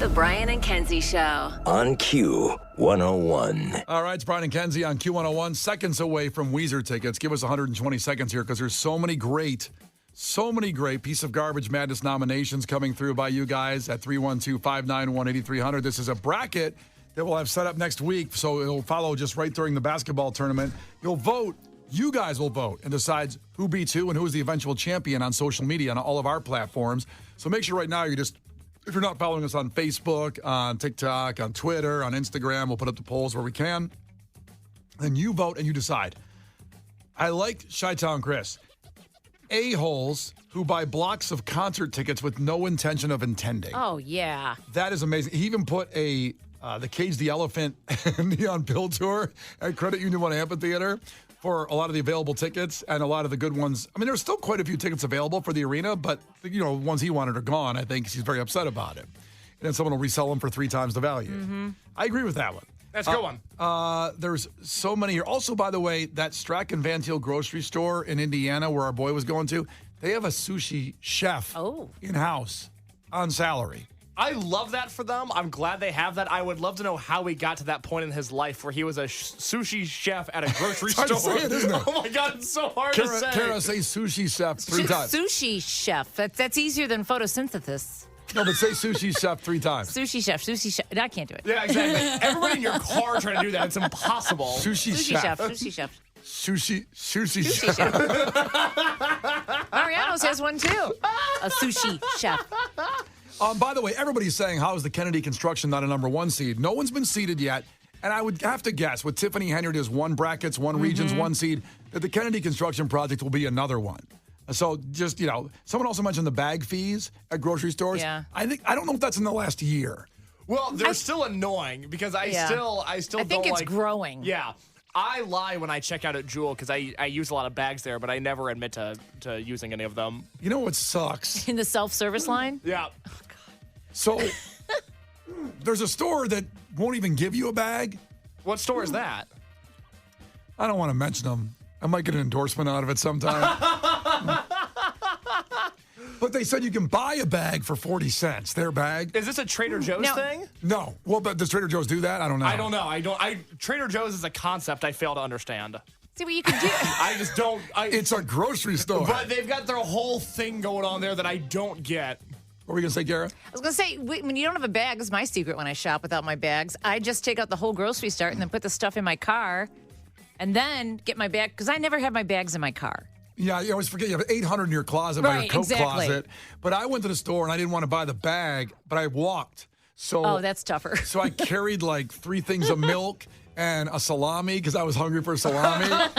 The Brian and Kenzie Show. On Q101. All right, it's Brian and Kenzie on Q101. Seconds away from Weezer tickets. Give us 120 seconds here because there's so many great piece of garbage madness nominations coming through by you guys at 312-591-8300. This is a bracket that we'll have set up next week, so it'll follow just right during the basketball tournament. You'll vote. You guys will vote and decide who beats who and who is the eventual champion on social media on all of our platforms. So make sure right now if you're not following us on Facebook, on TikTok, on Twitter, on Instagram, we'll put up the polls where we can. Then you vote and you decide. I like Chi-Town Chris. A-holes who buy blocks of concert tickets with no intention of attending. Oh, yeah. That is amazing. He even put the Cage the Elephant Neon Pill Tour at Credit Union One Amphitheater for a lot of the available tickets and a lot of the good ones. I mean, there's still quite a few tickets available for the arena, but, the ones he wanted are gone. I think he's very upset about it. And then someone will resell them for 3 times the value. Mm-hmm. I agree with that one. That's a good one. There's so many here. Also, by the way, that Strack and Van Til grocery store in Indiana where our boy was going to, they have a sushi chef in-house on salary. I love that for them. I'm glad they have that. I would love to know how he got to that point in his life where he was a sushi chef at a grocery store. It's hard to say it, isn't it? Oh, my God. It's so hard to say. Kara, say sushi chef 3 times. Sushi chef. That's easier than photosynthesis. No, but say sushi chef 3 times. Sushi chef. I can't do it. Yeah, exactly. Everybody in your car trying to do that. It's impossible. Sushi chef. Sushi chef. Sushi chef. Mariano's has one, too. A sushi chef. By the way, everybody's saying, how is the Kennedy construction not a number 1 seed? No one's been seeded yet. And I would have to guess, with Tiffany Henry does 1 brackets, 1 regions, 1 seed, that the Kennedy construction project will be another one. So just, someone also mentioned the bag fees at grocery stores. Yeah. I don't know if that's in the last year. Well, they're still annoying because I still I don't think it's like growing. Yeah. I lie when I check out at Jewel because I use a lot of bags there, but I never admit to using any of them. You know what sucks? In the self-service line? Yeah. So there's a store that won't even give you a bag. What store is that? I don't want to mention them. I might get an endorsement out of it sometime. But they said you can buy a bag for 40 cents, their bag. Is this a Trader Joe's thing? No. Well, but does Trader Joe's do that? I don't know. I don't know. Trader Joe's is a concept I fail to understand. See what you can do. I just don't. It's a grocery store. But they've got their whole thing going on there that I don't get. What were you going to say, Kara? I was going to say, when you don't have a bag, this is my secret when I shop without my bags. I just take out the whole grocery cart and then put the stuff in my car and then get my bag, because I never have my bags in my car. Yeah, you always forget you have 800 in your closet by your coat closet. But I went to the store and I didn't want to buy the bag, but I walked. So that's tougher. So I carried like 3 things of milk and a salami because I was hungry for salami. Wait.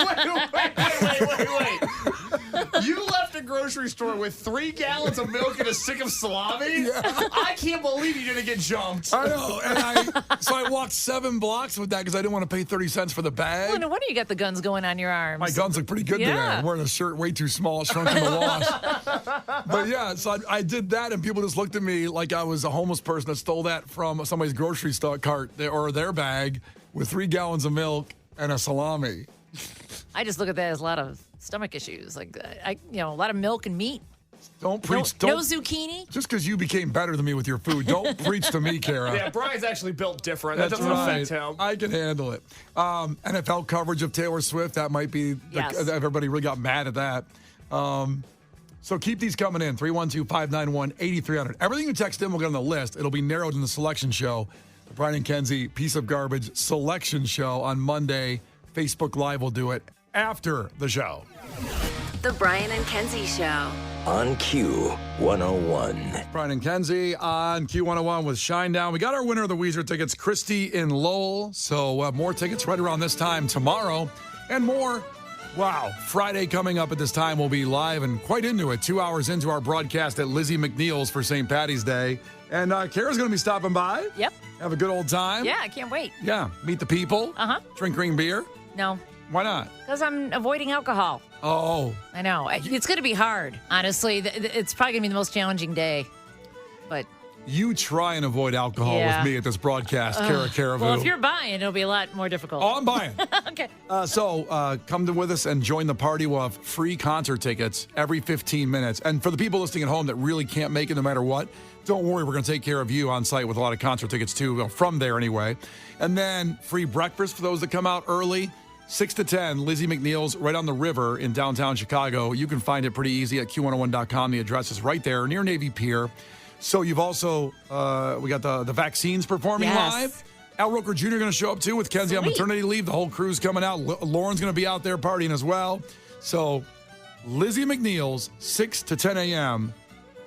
You left a grocery store with 3 gallons of milk and a stick of salami? Yeah. I can't believe you didn't get jumped. I know. And so I walked 7 blocks with that because I didn't want to pay 30 cents for the bag. Well, no wonder you got the guns going on your arms. My guns look pretty good today. I'm wearing a shirt way too small, shrunk in the wash. But yeah, so I did that, and people just looked at me like I was a homeless person that stole that from somebody's grocery store cart or their bag with 3 gallons of milk and a salami. I just look at that as a lot of stomach issues, like a lot of milk and meat. Don't preach. No zucchini. Just because you became better than me with your food, don't preach to me, Kara. Yeah, Brian's actually built different. That doesn't affect him. I can handle it. NFL coverage of Taylor Swift, that might be, everybody really got mad at that. So keep these coming in, 312-591-8300. Everything you text in will get on the list. It'll be narrowed in the selection show. The Brian and Kenzie Piece of Garbage selection show on Monday. Facebook Live will do it after the show. The Brian and Kenzie Show. On Q101. Brian and Kenzie on Q101 with Shinedown. We got our winner of the Weezer tickets, Christy in Lowell. So more tickets right around this time tomorrow and more. Wow. Friday coming up at this time. We'll be live and quite into it. 2 hours into our broadcast at Lizzie McNeil's for St. Patty's Day. And Kara's going to be stopping by. Yep. Have a good old time. Yeah, I can't wait. Yeah. Meet the people. Uh-huh. Drink green beer. No. Why not? Because I'm avoiding alcohol. Oh. I know. It's going to be hard, honestly. It's probably going to be the most challenging day. But You try and avoid alcohol Yeah. with me at this broadcast, Cara Caribou. Well, if you're buying, it'll be a lot more difficult. Oh, I'm buying. Okay. Come with us and join the party. We'll have free concert tickets every 15 minutes. And for the people listening at home that really can't make it no matter what, don't worry. We're going to take care of you on site with a lot of concert tickets, too, well, from there anyway. And then free breakfast for those that come out early. 6 to 10, Lizzie McNeil's right on the river in downtown Chicago. You can find it pretty easy at Q101.com. The address is right there near Navy Pier. So you've also, we got the vaccines performing Yes. live. Al Roker Jr. going to show up too with Kenzie on Sweet. maternity leave. The whole crew's coming out. Lauren's going to be out there partying as well. So Lizzie McNeil's 6 to 10 a.m.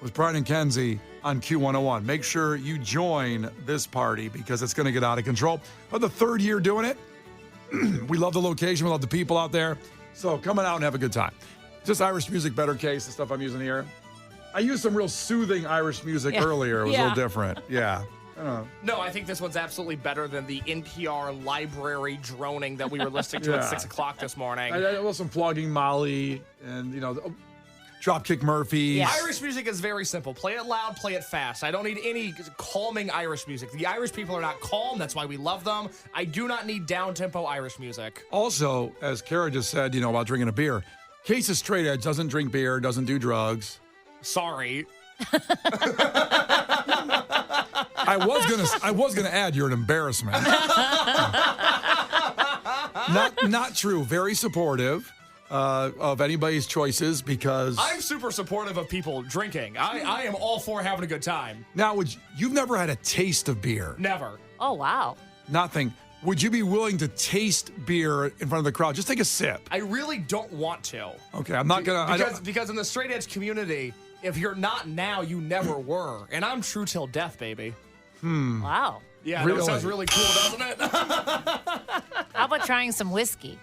with Brian and Kenzie on Q101. Make sure you join this party because it's going to get out of control. For the third year doing it, we love the location. We love the people out there. So coming out and have a good time. Just Irish music, better case, the stuff I'm using here. I used some real soothing Irish music earlier. It was a little different. Yeah. I don't know. No, I think this one's absolutely better than the NPR library droning that we were listening to at 6 o'clock this morning. I was some Flogging Molly and, Dropkick Murphys. Yeah. Irish music is very simple. Play it loud, play it fast. I don't need any calming Irish music. The Irish people are not calm. That's why we love them. I do not need down-tempo Irish music. Also, as Kara just said, about drinking a beer, Case is straight edge, doesn't drink beer, doesn't do drugs. Sorry. I was gonna add you're an embarrassment. Not true. Very supportive of anybody's choices because I'm super supportive of people drinking. I am all for having a good time. now you've never had a taste of beer. Never. Oh, wow. Nothing. Would you be willing to taste beer in front of the crowd? Just take a sip. I really don't want to. Okay, I'm not gonna. Because in the straight edge community, if you're not now, you never were. And I'm true till death, baby. Wow. Yeah, Really? that sounds really cool, doesn't it? How about trying some whiskey?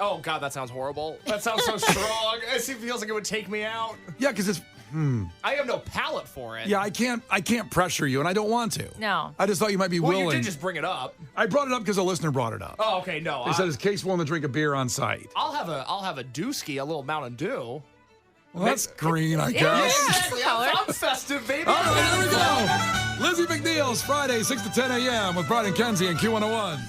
Oh, God, that sounds horrible. That sounds so strong. It feels like it would take me out. Yeah, because it's. I have no palate for it. Yeah, I can't pressure you, and I don't want to. No. I just thought you might be Well, willing. you did just bring it up. I brought it up because a listener brought it up. Oh, okay, no. They said, is Case willing to drink a beer on site? I'll have a dooski, a little Mountain Dew. Well, that's green, I guess. Yeah, exactly. I'm festive, baby. All right, here we go. Lizzie McNeil's Friday, 6 to 10 a.m. with Brian and Kenzie and Q101.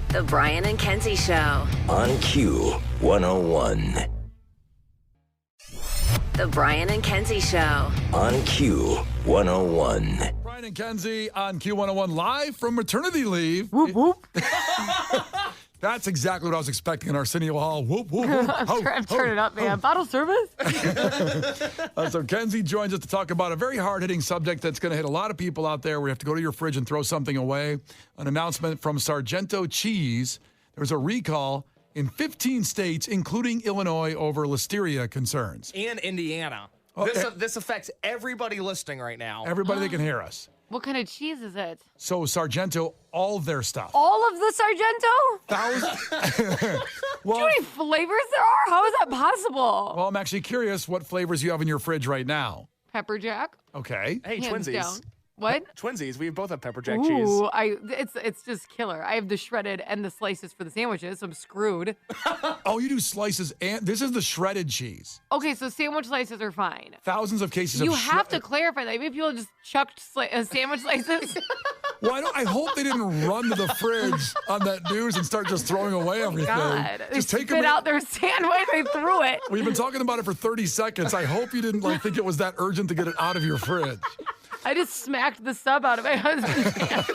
The Brian and Kenzie Show. On Q101. The Brian and Kenzie Show. On Q101. Brian and Kenzie on Q101 live from maternity leave. Whoop, whoop. That's exactly what I was expecting in Arsenio Hall. Whoop, whoop, whoop. I'm turning up, man. Bottle service? So Kenzie joins us to talk about a very hard-hitting subject that's going to hit a lot of people out there. We have to go to your fridge and throw something away. An announcement from Sargento Cheese. There was a recall in 15 states, including Illinois, over listeria concerns. And Indiana. This affects everybody listening right now. Everybody that can hear us. What kind of cheese is it? So Sargento, all of their stuff. All of the Sargento? Thousands. How many flavors there are? How is that possible? Well, I'm actually curious what flavors you have in your fridge right now. Pepper jack? Okay. Hey, Hands twinsies. down. What? Twinsies. We both have pepper jack cheese. Ooh, it's just killer. I have the shredded and the slices for the sandwiches, so I'm screwed. Oh, you do slices and this is the shredded cheese. Okay, so sandwich slices are fine. Thousands of cases You of have to clarify that. Maybe people just chucked sandwich slices. Well, I hope they didn't run to the fridge on that news and start just throwing away everything. God, they Just take spit them out their sandwich. They threw it. We've been talking about it for 30 seconds. I hope you didn't think it was that urgent to get it out of your fridge. I just smacked the sub out of my husband's hand.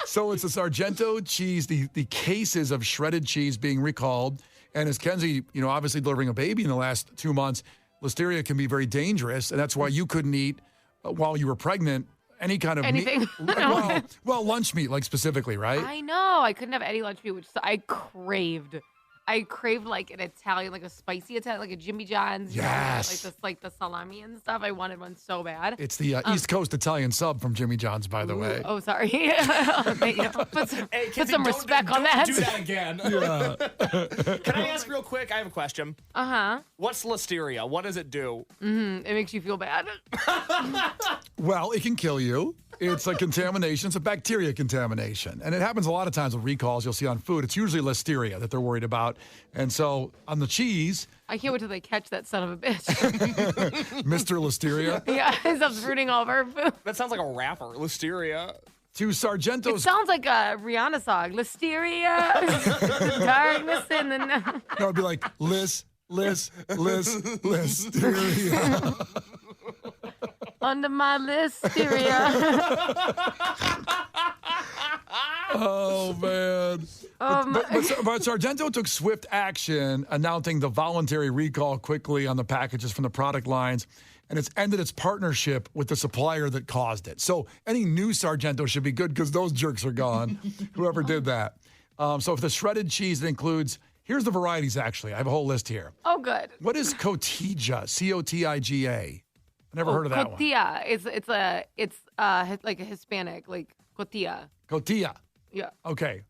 So it's the Sargento cheese, the cases of shredded cheese being recalled. And as Kenzie, obviously delivering a baby in the last 2 months, listeria can be very dangerous. And that's why you couldn't eat while you were pregnant any kind of Anything. meat. Well, lunch meat, specifically, right? I know. I couldn't have any lunch meat, which I craved. I craved like an Italian, like a spicy Italian, like a Jimmy John's. Yes. Like the salami and stuff. I wanted one so bad. It's the East Coast Italian sub from Jimmy John's, by the way. Oh, sorry. Put some Kenzie, respect don't on that. Do that again. Can I ask real quick? I have a question. Uh-huh. What's listeria? What does it do? It makes you feel bad. Well, it can kill you. It's a contamination. It's a bacteria contamination. And it happens a lot of times with recalls you'll see on food. It's usually listeria that they're worried about. out. And so on the cheese, I can't wait till they catch that son of a bitch. Mr. Listeria, Yeah, he stops ruining all of our food. That sounds like a rapper. Listeria. to It Sargento's. sounds like a Rihanna song. Listeria, the darkness in the night. No, it'd be like Listeria. Under my listeria. Oh, man. But Sargento took swift action, announcing the voluntary recall quickly on the packages from the product lines, and it's ended its partnership with the supplier that caused it. So any new Sargento should be good because those jerks are gone, whoever did that. So if the shredded cheese that includes, here's the varieties, actually. I have a whole list here. Oh, good. What is cotija? Cotiga? I never heard of that one. Cotilla. It's like a Hispanic, like cotilla. Cotilla. Yeah. Okay.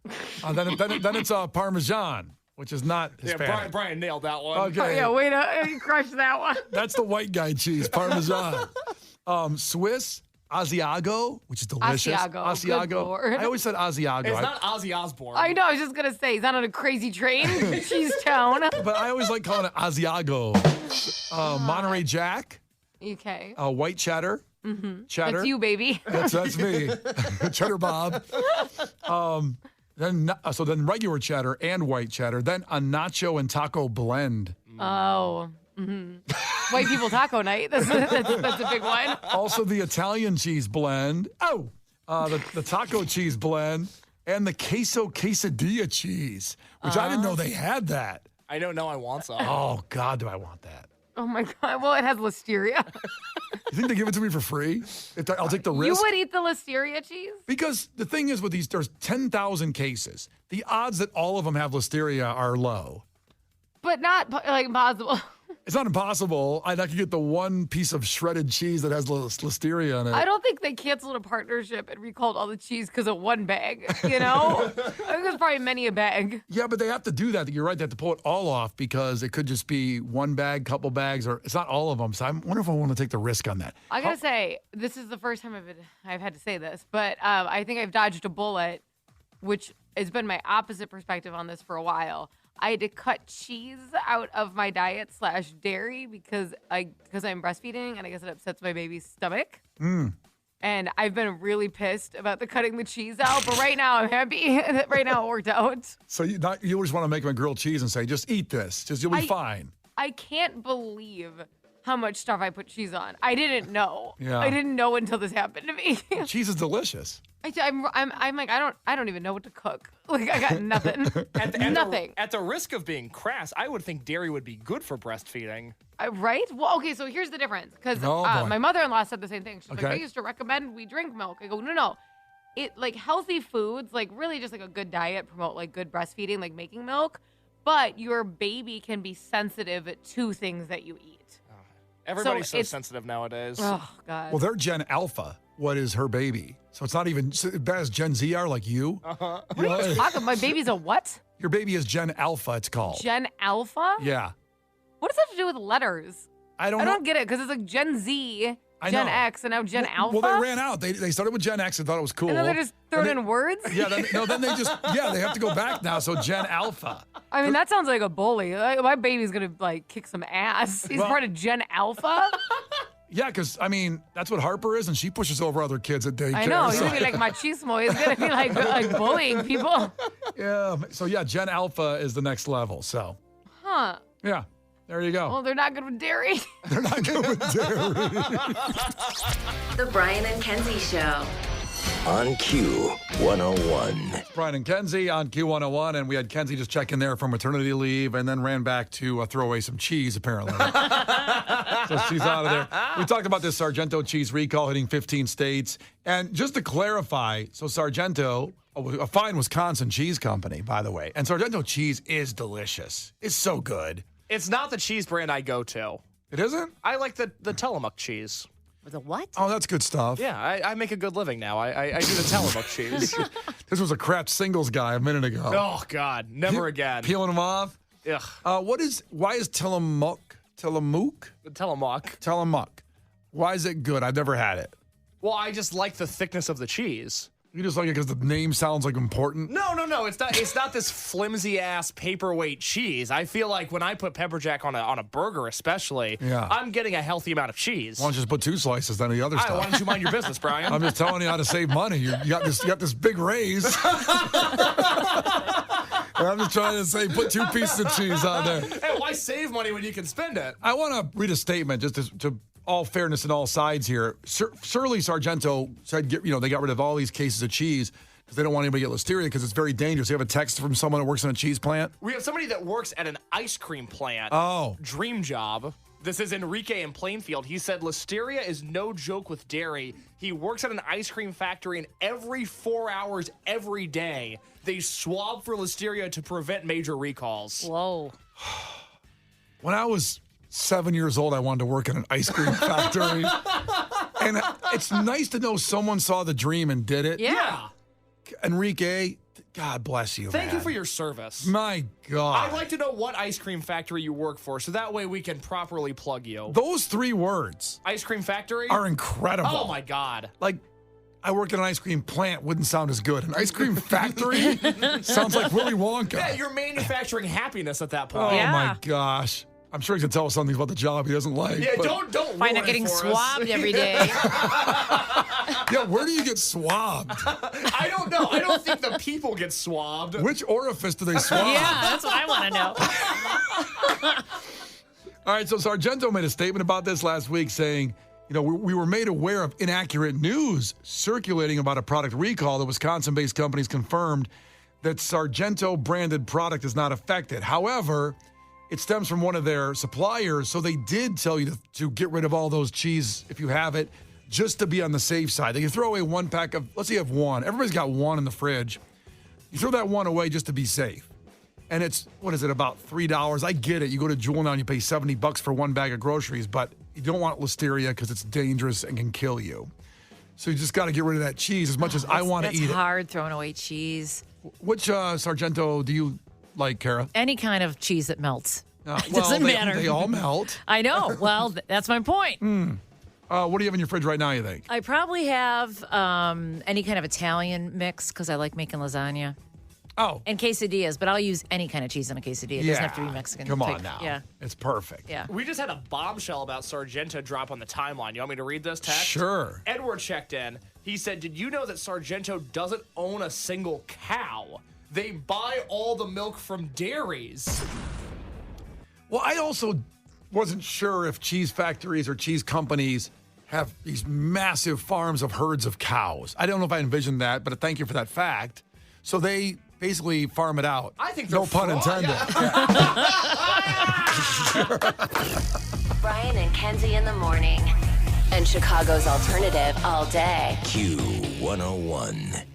Then it's Parmesan, which is not Yeah, Hispanic. Brian nailed that one. Okay. Oh, yeah, wait, you crushed that one. That's the white guy cheese, Parmesan. Swiss Asiago, which is delicious. Asiago. Good Lord. I always said Asiago. It's not Ozzy Osbourne. I know, I was just going to say, he's not on a crazy train. Cheese town. But I always like calling it Asiago. Monterey Jack, Okay. white cheddar. Cheddar. That's you, baby. That's me. Cheddar Bob. Then regular cheddar and white cheddar. Then a nacho and taco blend. Oh. White people taco night. That's a big one. Also the Italian cheese blend. Oh, the taco cheese blend and the queso quesadilla cheese, which I didn't know they had that. I don't know. I want some. Oh God, do I want that? Oh my God. Well, it has listeria. You think they give it to me for free? I'll take the risk. You would eat the listeria cheese? Because the thing is with these, there's 10,000 cases. The odds that all of them have listeria are low. But not like impossible. It's not impossible. I could get the one piece of shredded cheese that has listeria in it. I don't think they canceled a partnership and recalled all the cheese because of one bag, you know? I think there's probably many a bag. Yeah, but they have to do that. You're right. They have to pull it all off because it could just be one bag, couple bags, or it's not all of them. So I wonder if I want to take the risk on that. I gotta say, this is the first time I've had to say this, but I think I've dodged a bullet, which has been my opposite perspective on this for a while. I had to cut cheese out of my diet / dairy because I'm breastfeeding, and I guess it upsets my baby's stomach. And I've been really pissed about cutting the cheese out, but right now I'm happy that right now it worked out. So you just want to make them a grilled cheese and say, just eat this. You'll be fine. I can't believe how much stuff I put cheese on. I didn't know. Yeah. I didn't know until this happened to me. Cheese is delicious. I'm like, I don't even know what to cook. Like, I got nothing. Nothing. At the risk of being crass, I would think dairy would be good for breastfeeding. Right? Well, okay, so here's the difference. Because Oh, boy. my mother-in-law said the same thing. She's like, Okay. I used to recommend we drink milk. I go, no. It, like, healthy foods, like, really just, like, a good diet promote, like, good breastfeeding, like making milk. But your baby can be sensitive to things that you eat. Everybody's so it's- sensitive nowadays. Oh, God. Well, they're Gen Alpha. What is her baby? So it's not even as bad as Gen Z are, like you. What are you talking? My baby's a what? Your baby is Gen Alpha, it's called. Gen Alpha? Yeah. What does that have to do with letters? I don't I know. don't get it because it's like Gen Z, I Gen know. X, and now Gen Alpha. Well, they ran out. They started with Gen X and thought it was cool. And then they're just throwing And in words? Yeah, then they have to go back now. So Gen Alpha. I mean, that sounds like a bully. Like, my baby's going to, like, kick some ass. He's Well- part of Gen Alpha? Yeah, because, I mean, that's what Harper is, and she pushes over other kids at daycare. I know. He's so- going to be like machismo. He's going to be like bullying people. Yeah. So, yeah, Gen Alpha is the next level. So, Huh. yeah, there you go. Well, they're not good with dairy. They're not good with dairy. The Brian and Kenzie Show. On Q101. Brian and Kenzie on Q101, and we had Kenzie just check in there from maternity leave and then ran back to throw away some cheese, apparently. So she's out of there. We talked about this Sargento cheese recall hitting 15 states. And just to clarify, so Sargento, a fine Wisconsin cheese company, by the way, and Sargento cheese is delicious. It's so good. It's not the cheese brand I go to. It isn't? I like the Tillamook cheese. The what? Oh, that's good stuff. Yeah, I make a good living now. I do the Tillamook cheese. This was a Kraft singles guy a minute ago. Oh, God. Never again. Peeling them off. Ugh. Why is Tillamook? The Tillamook. Why is it good? I've never had it. Well, I just like the thickness of the cheese. You just like it because the name sounds like important? No. It's not this flimsy ass paperweight cheese. I feel like when I put pepper jack on a burger, especially, Yeah. I'm getting a healthy amount of cheese. Why don't you just put 2 slices then of the other Why stuff? don't you mind your business, Brian? I'm just telling you how to save money. You got this big raise. And I'm just trying to say, put 2 pieces of cheese on there. Hey, why save money when you can spend it? I want to read a statement just to all fairness in all sides here. Surely Sargento said, they got rid of all these cases of cheese because they don't want anybody to get listeria because it's very dangerous. You have a text from someone that works in a cheese plant? We have somebody that works at an ice cream plant. Oh. Dream job. This is Enrique in Plainfield. He said listeria is no joke with dairy. He works at an ice cream factory, and every 4 hours, every day, they swab for listeria to prevent major recalls. Whoa. When I was 7 years old, I wanted to work in an ice cream factory. And it's nice to know someone saw the dream and did it. Yeah. Enrique, God bless you, Thank man. you for your service. My God. I'd like to know what ice cream factory you work for, so that way we can properly plug you. Those 3 words Ice cream factory? are incredible. Oh, my God. Like, I work in an ice cream plant wouldn't sound as good. An ice cream factory sounds like Willy Wonka. Yeah, you're manufacturing happiness at that point. Oh, Yeah. my gosh. I'm sure he's going to tell us something about the job he doesn't like. Yeah, but- don't Find ruin out it getting for us. swabbed every day. Yeah, where do you get swabbed? I don't know. I don't think the people get swabbed. Which orifice do they swab? Yeah, that's what I want to know. All right, so Sargento made a statement about this last week saying, we were made aware of inaccurate news circulating about a product recall. The Wisconsin-based companies confirmed that Sargento branded product is not affected. However, it stems from one of their suppliers, so they did tell you to get rid of all those cheese if you have it, just to be on the safe side. They can throw away 1 pack of, let's say you have 1. Everybody's got 1 in the fridge. You throw that 1 away just to be safe. And it's, about $3? I get it. You go to Jewel now and you pay $70 for 1 bag of groceries, but you don't want listeria because it's dangerous and can kill you. So you just got to get rid of that cheese as much as I want to eat It's it. hard throwing away cheese. Which Sargento do you like, Kara? Any kind of cheese that melts. Well, Doesn't matter. They all melt. I know. Well, that's my point. What do you have in your fridge right now, you think? I probably have any kind of Italian mix because I like making lasagna. Oh. And quesadillas, but I'll use any kind of cheese in a quesadilla. It doesn't have to be Mexican. Come on type. now. Yeah. It's perfect. Yeah. We just had a bombshell about Sargento drop on the timeline. You want me to read this text? Sure. Edward checked in. He said, did you know that Sargento doesn't own a single cow? They buy all the milk from dairies. Well, I also wasn't sure if cheese factories or cheese companies have these massive farms of herds of cows. I don't know if I envisioned that, but thank you for that fact. So they basically farm it out. I think they're no pun fraud. intended. Brian and Kenzie in the morning. And Chicago's alternative all day. Q101.